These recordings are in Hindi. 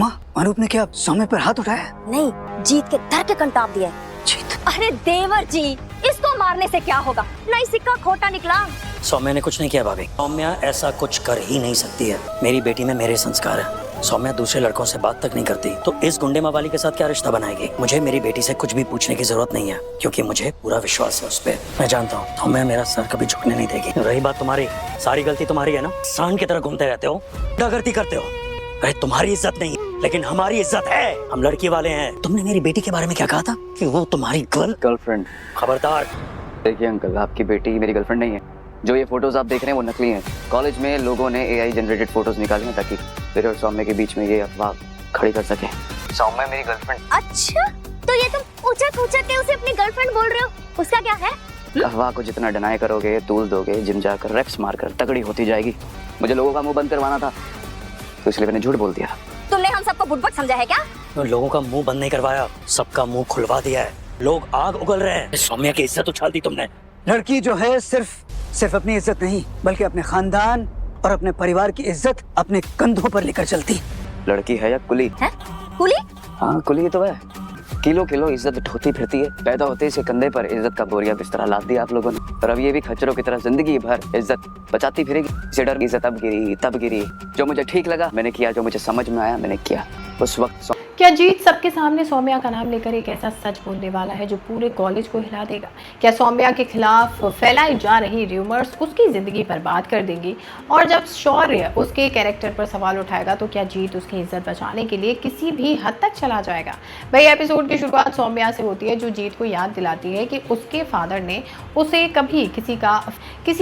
अम्मा, अनूप ने क्या सौम्या पर हाथ उठाया? नहीं, जीत के धर के कंटाप दिया है। जीत? अरे देवर जी, इसको मारने से क्या होगा? नहीं, सिक्का खोटा निकला। सौम्या ने कुछ नहीं किया भाभी। सौम्या ऐसा कुछ कर ही नहीं सकती है। मेरी बेटी में मेरे संस्कार है। सौम्या दूसरे लड़कों से बात तक नहीं करती, तो इस गुंडे मवाली के साथ क्या रिश्ता बनाएगी? मुझे मेरी बेटी से कुछ भी पूछने की जरूरत नहीं है, क्योंकि मुझे पूरा विश्वास है उस पर। मैं जानता हूँ सौम्या मेरा सर कभी झुकने नहीं देगी। रही बात तुम्हारी, सारी गलती तुम्हारी है ना। सांड की तरह घूमते रहते हो, गुंडागर्दी करते हो। अरे तुम्हारी इज्जत नहीं, लेकिन हमारी इज्जत है। हम लड़की वाले हैं। तुमने मेरी बेटी के बारे में क्या कहा था कि वो तुम्हारी गर्लफ्रेंड? खबरदार। देखिए अंकल, आपकी बेटी मेरी गर्लफ्रेंड नहीं है। जो ये फोटोज आप देख रहे हैं वो नकली हैं। कॉलेज में लोगों ने एआई जनरेटेड फोटोज निकाली हैं ताकि मेरे और सौम्या के बीच में ये अफवाह खड़ी कर सके। सौम्या मेरी गर्लफ्रेंड। अच्छा, तो ये तुम ऊंचा के उसे अपनी गर्लफ्रेंड बोल रहे हो? उसका क्या है? अफवाह को जितना डिनाई करोगे, तूल दोगे, जिम जाकर रेप्स मारकर तगड़ी होती जाएगी। मुझे लोगों का मुंह बंद करवाना था, तो इसलिए मैंने झूठ बोल दिया। तुमने हम सबको बुड़बक समझा है क्या? लोगों का मुंह बंद नहीं करवाया, सबका मुंह खुलवा दिया है। लोग आग उगल रहे हैं। सौम्या की इज्जत उछाल दी तुमने। लड़की जो है सिर्फ अपनी इज्जत नहीं, बल्कि अपने खानदान और अपने परिवार की इज्जत अपने कंधों पर लेकर चलती। लड़की है या कुली? है? कुली? हाँ, कुली तो है। किलो किलो इज्जत ढोती फिरती है। पैदा होते ही कंधे पर इज्जत का बोरिया बिस्तरा लाद दिया आप लोगों ने, और अब ये भी खच्चरों की तरह जिंदगी भर इज्जत बचाती फिरेगी। इसे डर इज्जत अब गिरी तब गिरी। जो मुझे ठीक लगा मैंने किया, जो मुझे समझ में आया मैंने किया। उस वक्त क्या जीत सबके सामने सौम्या का नाम लेकर एक ऐसा सच बोलने वाला है जो पूरे कॉलेज को हिला देगा? क्या सौम्या के खिलाफ फैलाई जा रही र्यूमर्स उसकी ज़िंदगी बर्बाद कर देंगी? और जब शौर्य उसके कैरेक्टर पर सवाल उठाएगा तो क्या जीत उसकी इज्जत बचाने के लिए किसी भी हद तक चला जाएगा? भाई, एपिसोड की शुरुआत सौम्या से होती है, जो जीत को याद दिलाती है कि उसके फादर ने उसे कभी किसी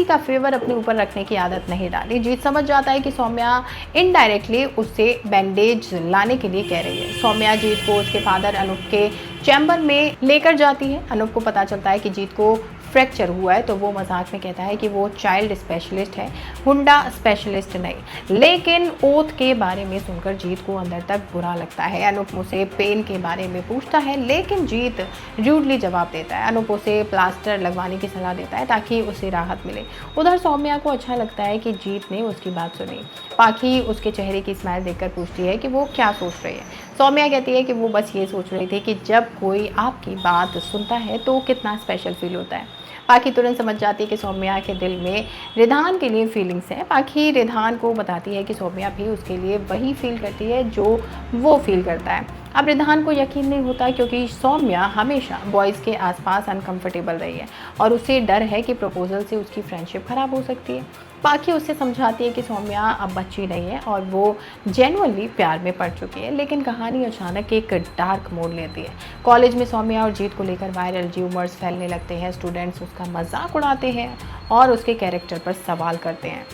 का फेवर अपने ऊपर रखने की आदत नहीं डाली। जीत समझ जाता है कि सौम्या इनडायरेक्टली उससे बैंडेज लाने के लिए कह रही है। सौम्या जीत को उसके फादर अनूप के चैम्बर में लेकर जाती है। अनूप को पता चलता है कि जीत को फ्रैक्चर हुआ है, तो वो मजाक में कहता है कि वो चाइल्ड स्पेशलिस्ट है, हुंडा स्पेशलिस्ट नहीं। लेकिन ओथ के बारे में सुनकर जीत को अंदर तक बुरा लगता है। अनूप उसे पेन के बारे में पूछता है, लेकिन जीत रूडली जवाब देता है। अनूप उसे प्लास्टर लगवाने की सलाह देता है ताकि उसे राहत मिले। उधर सौम्या को अच्छा लगता है कि जीत ने उसकी बात सुनी। पाखी उसके चेहरे की स्माइल देखकर पूछती है कि वो क्या सोच रही है। सौम्या कहती है कि वो बस ये सोच रही थी कि जब कोई आपकी बात सुनता है तो कितना स्पेशल फील होता है। पाखी तुरंत समझ जाती है कि सौम्या के दिल में रिधान के लिए फीलिंग्स हैं। पाखी रिधान को बताती है कि सौम्या भी उसके लिए वही फील करती है जो वो फील करता है। अब रिधान को यकीन नहीं होता, क्योंकि सौम्या हमेशा बॉयज़ के आसपास अनकंफर्टेबल रही है और उसे डर है कि प्रपोजल से उसकी फ्रेंडशिप ख़राब हो सकती है। पाखी उससे समझाती है कि सौम्या अब बच्ची नहीं है और वो जेन्युइनली प्यार में पड़ चुकी है। लेकिन कहानी अचानक एक डार्क मोड़ लेती है। कॉलेज में सौम्या और जीत को लेकर वायरल र्यूमर्स फैलने लगते हैं। स्टूडेंट्स उसका मजाक उड़ाते हैं और उसके कैरेक्टर पर सवाल करते हैं।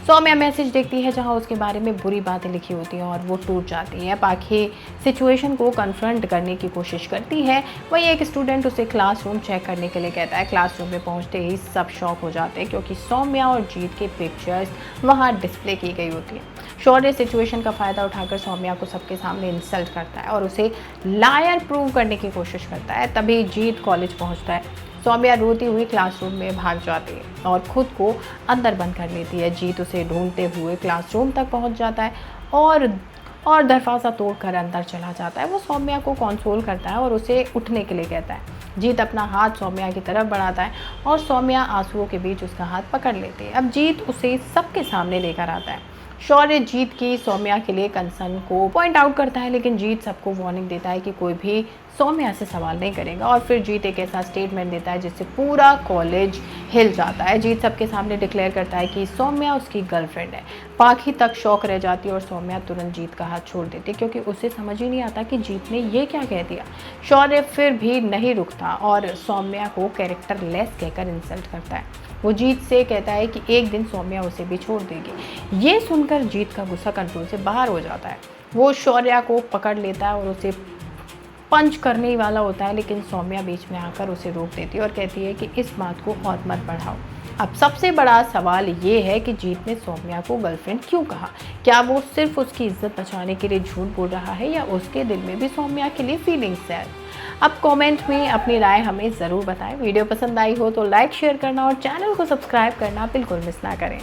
सौम्या मैसेज देखती है जहां उसके बारे में बुरी बातें लिखी होती हैं और वो टूट जाती है। पाखी सिचुएशन को कन्फ्रंट करने की कोशिश करती है। वहीं एक स्टूडेंट उसे क्लासरूम चेक करने के लिए कहता है। क्लासरूम में पहुंचते ही सब शॉक हो जाते हैं, क्योंकि सौम्या और जीत की पिक्चर्स वहां डिस्प्ले की गई होती है। शौर्य सिचुएशन का फ़ायदा उठाकर सौम्या को सबके सामने इंसल्ट करता है और उसे लायर प्रूव करने की कोशिश करता है। तभी जीत कॉलेज पहुँचता है। सौम्या रोती हुई क्लासरूम में भाग जाती है और खुद को अंदर बंद कर लेती है। जीत उसे ढूंढते हुए क्लासरूम तक पहुंच जाता है और दरवाज़ा तोड़कर अंदर चला जाता है। वो सौम्या को कंसोल करता है और उसे उठने के लिए कहता है। जीत अपना हाथ सौम्या की तरफ बढ़ाता है और सौम्या आंसुओं के बीच उसका हाथ पकड़ लेती है। अब जीत उसे सबके सामने लेकर आता है। शौर्य जीत की सौम्या के लिए कंसर्न को पॉइंट आउट करता है, लेकिन जीत सबको वार्निंग देता है कि कोई भी सौम्या से सवाल नहीं करेगा। और फिर जीत एक ऐसा स्टेटमेंट देता है जिससे पूरा कॉलेज हिल जाता है। जीत सबके सामने डिक्लेयर करता है कि सौम्या उसकी गर्लफ्रेंड है। पाखी तक शौक रह जाती है और सौम्या तुरंत जीत का हाथ छोड़ देती है, क्योंकि उसे समझ ही नहीं आता कि जीत ने ये क्या कह दिया। शौर्य फिर भी नहीं रुकता और सौम्या को कैरेक्टर लेस कहकर इंसल्ट करता है। वो जीत से कहता है कि एक दिन सौम्या उसे भी छोड़ देगी। ये सुनकर जीत का गुस्सा कंट्रोल से बाहर हो जाता है। वो शौर्या को पकड़ लेता है और उसे पंच करने ही वाला होता है, लेकिन सौम्या बीच में आकर उसे रोक देती है और कहती है कि इस बात को और मत बढ़ाओ। अब सबसे बड़ा सवाल ये है कि जीत ने सौम्या को गर्लफ्रेंड क्यों कहा? क्या वो सिर्फ उसकी इज्जत बचाने के लिए झूठ बोल रहा है या उसके दिल में भी सौम्या के लिए फीलिंग्स है? अब कमेंट में अपनी राय हमें ज़रूर बताएं। वीडियो पसंद आई हो तो लाइक शेयर करना और चैनल को सब्सक्राइब करना बिल्कुल मिस ना करें।